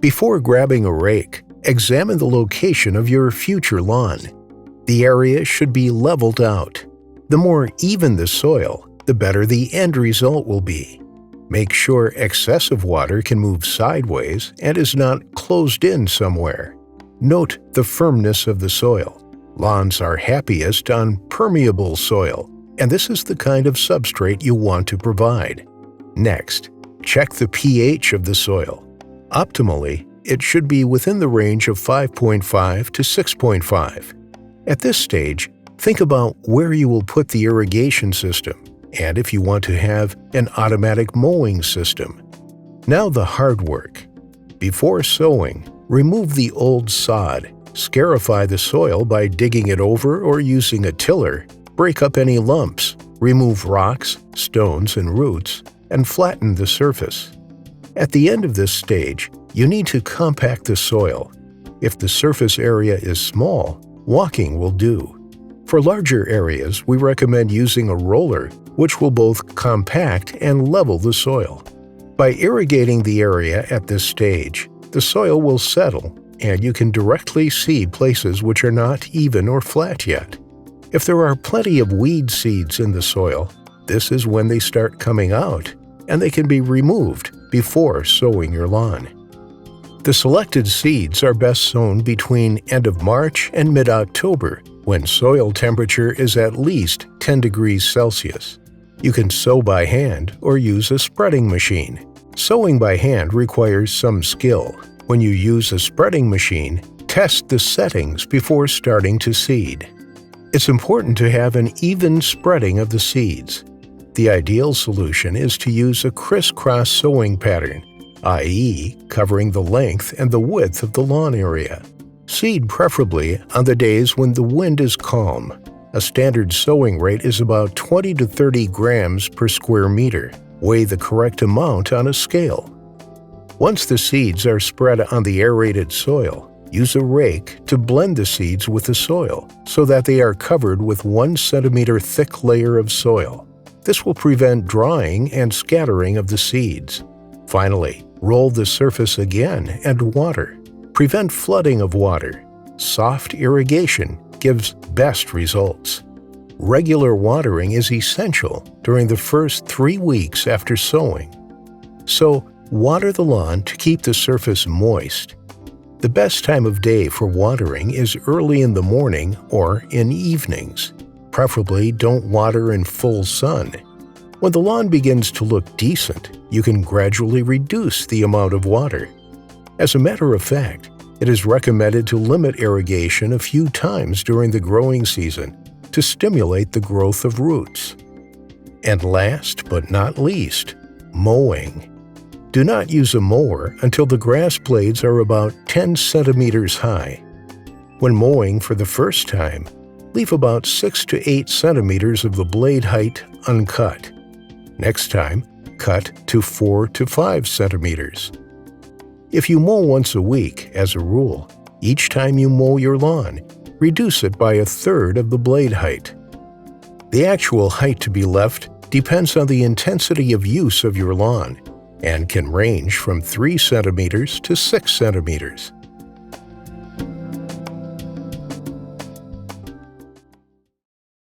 Before grabbing a rake, examine the location of your future lawn. The area should be leveled out. The more even the soil, the better the end result will be. Make sure excessive water can move sideways and is not closed in somewhere. Note the firmness of the soil. Lawns are happiest on permeable soil, and this is the kind of substrate you want to provide. Next, check the pH of the soil. Optimally, it should be within the range of 5.5 to 6.5. At this stage, think about where you will put the irrigation system and if you want to have an automatic mowing system. Now the hard work. Before sowing, remove the old sod. Scarify the soil by digging it over or using a tiller. Break up any lumps. Remove rocks, stones, and roots, and flatten the surface. At the end of this stage, you need to compact the soil. If the surface area is small, walking will do. For larger areas, we recommend using a roller, which will both compact and level the soil. By irrigating the area at this stage, the soil will settle, and you can directly see places which are not even or flat yet. If there are plenty of weed seeds in the soil, this is when they start coming out, and they can be removed before sowing your lawn. The selected seeds are best sown between end of March and mid-October, when soil temperature is at least 10 degrees Celsius. You can sow by hand or use a spreading machine. Sowing by hand requires some skill. When you use a spreading machine, test the settings before starting to seed. It's important to have an even spreading of the seeds. The ideal solution is to use a crisscross sowing pattern, i.e., covering the length and the width of the lawn area. Seed preferably on the days when the wind is calm. A standard sowing rate is about 20 to 30 grams per square meter. Weigh the correct amount on a scale. Once the seeds are spread on the aerated soil, use a rake to blend the seeds with the soil so that they are covered with 1 centimeter thick layer of soil. This will prevent drying and scattering of the seeds. Finally, roll the surface again and water. Prevent flooding of water. Soft irrigation gives best results. Regular watering is essential during the first 3 weeks after sowing. So, water the lawn to keep the surface moist. The best time of day for watering is early in the morning or in evenings. Preferably don't water in full sun. When the lawn begins to look decent, you can gradually reduce the amount of water. As a matter of fact, it is recommended to limit irrigation a few times during the growing season to stimulate the growth of roots. And last but not least, mowing. Do not use a mower until the grass blades are about 10 centimeters high. When mowing for the first time, leave about 6 to 8 centimeters of the blade height uncut. Next time, cut to 4 to 5 centimeters. If you mow once a week, as a rule, each time you mow your lawn, reduce it by 1/3 of the blade height. The actual height to be left depends on the intensity of use of your lawn and can range from 3 centimeters to 6 centimeters.